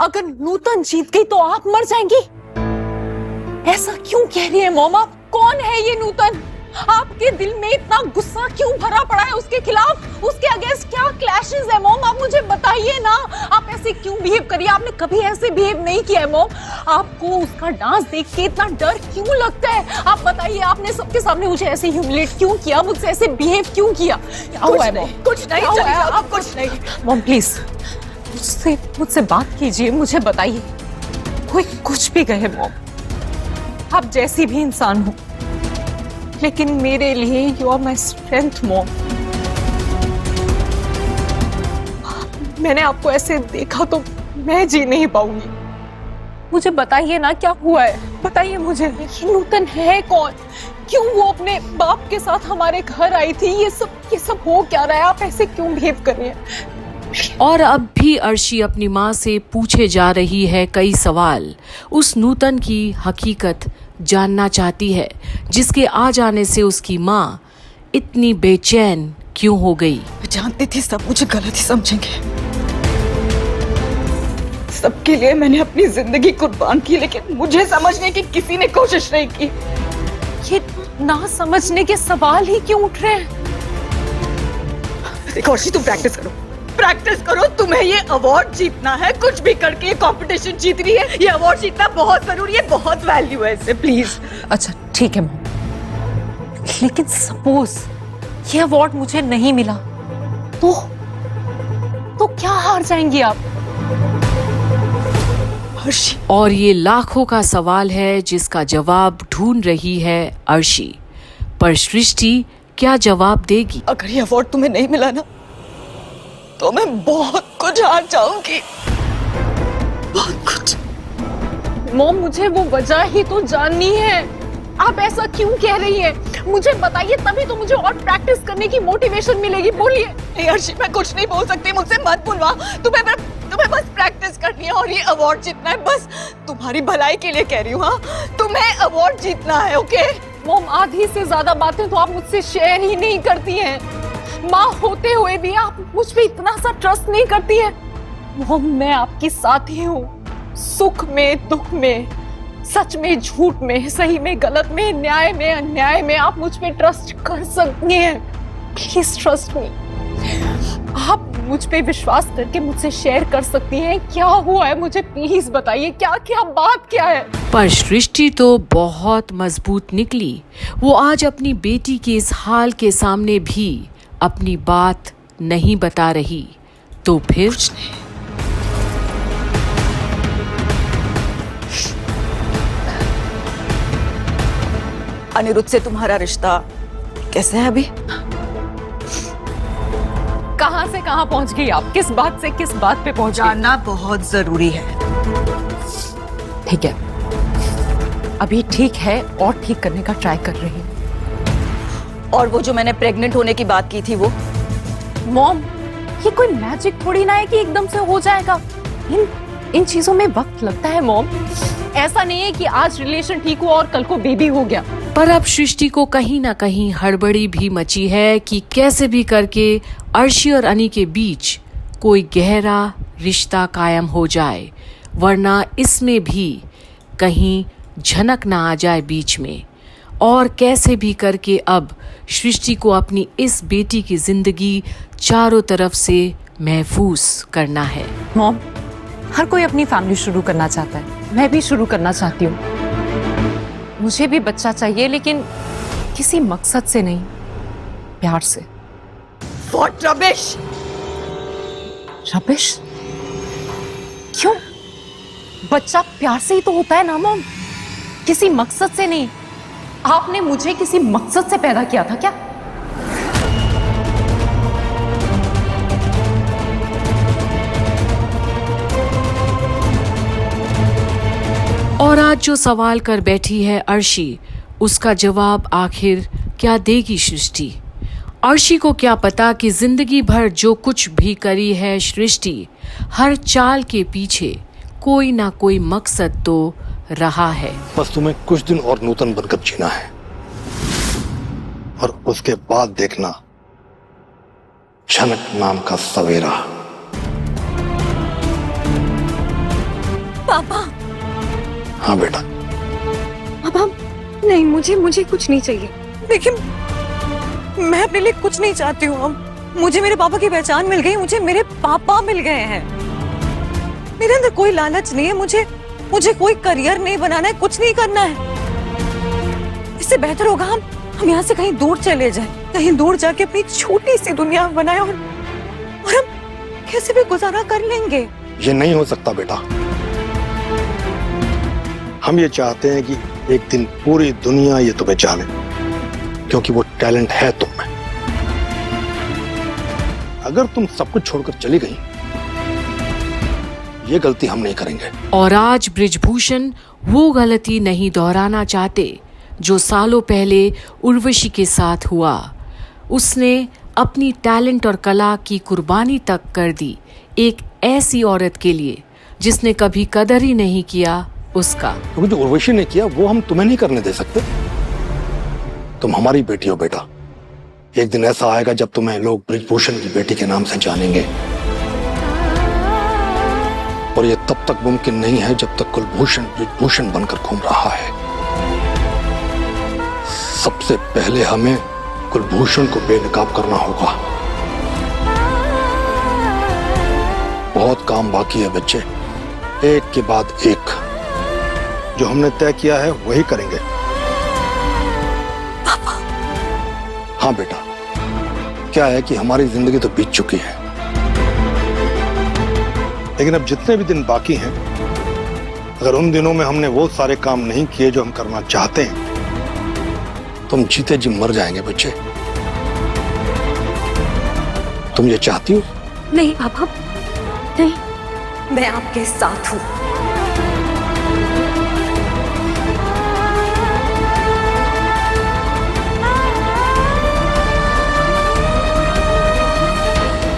अगर नूतन जीत गई तो आप मर जाएंगी। ऐसा क्यों कह रही है मॉम? आप कौन है ये नूतन? आपके दिल में इतना गुस्सा क्यों भरा पड़ा है उसके खिलाफ? उसके अगेंस्ट क्या क्लैशेस है मॉम? आप मुझे बताइए ना, आप ऐसे क्यों बिहेव करिए? आपने कभी ऐसे बिहेव नहीं किया है मॉम। आपको उसका डांस देख के इतना डर क्यों लगता है? आप बताइए, आपने सबके सामने मुझे ऐसे ह्यूमिलेट क्यों किया? मुझसे ऐसे बिहेव क्यों किया? क्या हुआ है मॉम? कुछ नहीं, आप कुछ नहीं। मॉम प्लीज मुझसे बात कीजिए, मुझे बताइए। कोई कुछ भी कहे मॉम, आप जैसी भी इंसान हो, लेकिन मेरे लिए you are my strength mom. मैंने आपको ऐसे देखा तो मैं जी नहीं पाऊंगी। मुझे बताइए ना क्या हुआ है, बताइए मुझे। नूतन है कौन? क्यों वो अपने बाप के साथ हमारे घर आई थी? ये सब हो क्या रहा है? आप ऐसे क्यों बिहेव कर रही हैं? और अब भी अर्शी अपनी माँ से पूछे जा रही है कई सवाल। उस नूतन की हकीकत जानना चाहती है जिसके आ जाने से उसकी माँ इतनी बेचैन क्यों हो गई। मैं जानती थी सब मुझे गलत ही समझेंगे। सबके लिए मैंने अपनी जिंदगी कुर्बान की, लेकिन मुझे समझने की किसी ने कोशिश नहीं की। ये ना समझने के सवाल ही क्यों उठ रहे हैं? देखो अर्शी, तुम प्रैक्टिस करो। तुम्हें ये अवार्ड जीतना है, कुछ भी करके ये कंपटीशन जीत रही है। ये अवार्ड जीतना बहुत जरूरी है, बहुत वैल्यू है इससे, प्लीज। अच्छा ठीक है मॉम, लेकिन सपोज ये अवार्ड मुझे नहीं मिला तो क्या हार जाएंगी आप? अर्शी, और ये लाखों का सवाल है जिसका जवाब ढूंढ रही है अर्शी, पर सृष्टि क्या जवाब देगी? अगर ये अवार्ड तुम्हें नहीं मिला ना, तो मैं बहुत कुछ हार जाऊंगी, बहुत कुछ। मॉम मुझे वो वजह ही तो जाननी है। आप ऐसा क्यों कह रही है? मुझे बताइए, तभी तो मुझे और प्रैक्टिस करने की मोटिवेशन मिलेगी। बोलिए। नहीं अर्शी, मैं कुछ नहीं बोल सकती, मुझसे मत बुलवा। तुम्हें बस प्रैक्टिस करनी है और ये अवार्ड जीतना है। बस तुम्हारी भलाई के लिए कह रही हूँ। हाँ, तुम्हें अवार्ड जीतना है, ओके? मॉम आधी से ज्यादा बातें तो आप मुझसे शेयर ही नहीं करती हैं। माँ होते हुए भी आप मुझ पे इतना सा ट्रस्ट नहीं करती है। मॉम मैं आपकी साथी हूँ, सुख में दुख में, सच में झूठ में, सही में गलत में, न्याय में अन्याय में। आप मुझ पे ट्रस्ट कर सकती हैं। Please trust me. आप मुझ पे विश्वास करके मुझसे शेयर कर सकती हैं। क्या हुआ है मुझे प्लीज बताइए, क्या बात क्या है? पर सृष्टि तो बहुत मजबूत निकली। वो आज अपनी बेटी के इस हाल के सामने भी अपनी बात नहीं बता रही। तो फिर अनिरुद्ध से तुम्हारा रिश्ता कैसे है अभी? कहां से कहां पहुंच गई आप? किस बात से किस बात पे पहुंच गई? जानना बहुत जरूरी है। ठीक है, अभी ठीक है और ठीक करने का ट्राई कर रही हूँ। और वो जो मैंने प्रेग्नेंट होने की बात की थी वो? मॉम ये कोई मैजिक थोड़ी ना है कि एकदम से हो जाएगा। इन चीजों में वक्त लगता है मॉम। ऐसा नहीं है कि आज रिलेशन ठीक हुआ और कल को बेबी हो गया। पर अब सृष्टि को कहीं ना कहीं हड़बड़ी भी मची है कि कैसे भी करके अर्शी और अनी के बीच कोई गहरा रिश्ता कायम हो जाए, वरना इसमें भी कहीं झनक ना आ जाए बीच में। और कैसे भी करके अब सृष्टि को अपनी इस बेटी की जिंदगी चारों तरफ से महफूज करना है। मॉम हर कोई अपनी फैमिली शुरू करना चाहता है, मैं भी शुरू करना चाहती हूँ। मुझे भी बच्चा चाहिए, लेकिन किसी मकसद से नहीं, प्यार से। What rubbish! रबिश? क्यों? बच्चा प्यार से ही तो होता है ना मॉम, किसी मकसद से नहीं। आपने मुझे किसी मकसद से पैदा किया था क्या? और आज जो सवाल कर बैठी है अर्शी, उसका जवाब आखिर क्या देगी सृष्टि? अर्शी को क्या पता कि जिंदगी भर जो कुछ भी करी है सृष्टि, हर चाल के पीछे कोई ना कोई मकसद तो रहा है। बस तुम्हें कुछ दिन और नूतन बनकर जीना है, और उसके बाद देखना झनक नाम का सवेरा। पापा। हाँ बेटा, पापा नहीं, मुझे कुछ नहीं चाहिए। देखिए, मैं अपने लिए कुछ नहीं चाहती हूँ। अब मुझे मेरे पापा की पहचान मिल गई, मुझे मेरे पापा मिल गए हैं। मेरे अंदर कोई लालच नहीं है, मुझे कोई करियर नहीं बनाना है, कुछ नहीं करना है। इससे बेहतर होगा हम यहाँ से कहीं दूर चले जाएं, कहीं दूर जाके अपनी छोटी सी दुनिया बनाएं और हम कैसे भी गुजारा कर लेंगे। ये नहीं हो सकता बेटा। हम ये चाहते हैं कि एक दिन पूरी दुनिया ये तुम्हें जाने, क्योंकि वो टैलेंट है तुम में। अगर तुम सब कुछ छोड़कर चली गई, ये गलती हम नहीं करेंगे। और आज बृजभूषण वो गलती नहीं दोहराना चाहते जो सालों पहले उर्वशी के साथ हुआ। उसने अपनी टैलेंट और कला की कुर्बानी तक कर दी एक ऐसी औरत के लिए जिसने कभी कदर ही नहीं किया उसका। क्योंकि जो उर्वशी ने किया वो हम तुम्हें नहीं करने दे सकते। तुम हमारी बेटी हो बेटा। एक दिन ऐसा आएगा जब तुम्हें लोग बृजभूषण की बेटी के नाम से जानेंगे, और ये तब तक मुमकिन नहीं है जब तक कुलभूषण बृजभूषण बनकर घूम रहा है। सबसे पहले हमें कुलभूषण को बेनकाब करना होगा। बहुत काम बाकी है बच्चे, एक के बाद एक। जो हमने तय किया है वही करेंगे। पापा। हाँ बेटा, क्या है कि हमारी जिंदगी तो बीत चुकी है, लेकिन अब जितने भी दिन बाकी हैं, अगर उन दिनों में हमने वो सारे काम नहीं किए जो हम करना चाहते हैं, तो हम जीते जी मर जाएंगे बच्चे। तुम ये चाहती हो? नहीं पापा, नहीं, मैं आपके साथ हूँ।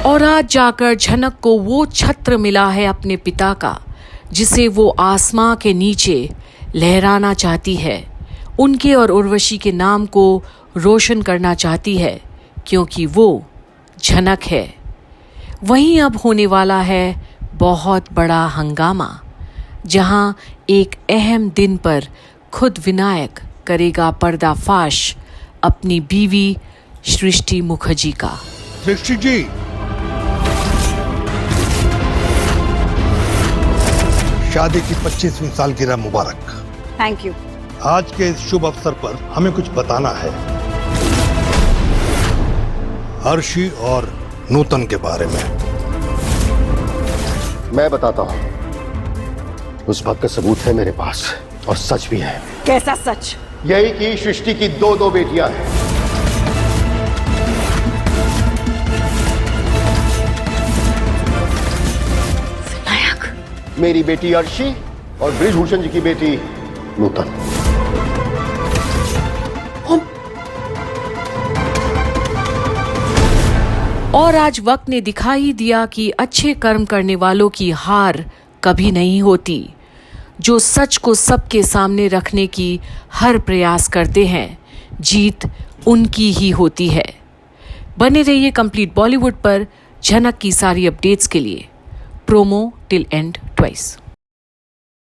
और आज जाकर झनक को वो छत्र मिला है अपने पिता का, जिसे वो आसमां के नीचे लहराना चाहती है। उनके और उर्वशी के नाम को रोशन करना चाहती है, क्योंकि वो झनक है। वहीं अब होने वाला है बहुत बड़ा हंगामा, जहां एक अहम दिन पर खुद विनायक करेगा पर्दाफाश अपनी बीवी सृष्टि मुखर्जी का। सृष्टि जी, शादी की 25वीं सालगिरह मुबारक। Thank you. आज के इस शुभ अवसर पर हमें कुछ बताना है अर्शी और नूतन के बारे में। मैं बताता हूं। उस बात का सबूत है मेरे पास, और सच भी है। कैसा सच? यही कि सृष्टि की दो बेटियां हैं। विनायक? मेरी बेटी अर्शी और बृजभूषण जी की बेटी नूतन। और आज वक्त ने दिखा ही दिया कि अच्छे कर्म करने वालों की हार कभी नहीं होती। जो सच को सबके सामने रखने की हर प्रयास करते हैं, जीत उनकी ही होती है। बने रहिए कंप्लीट बॉलीवुड पर झनक की सारी अपडेट्स के लिए। Promo till and twice.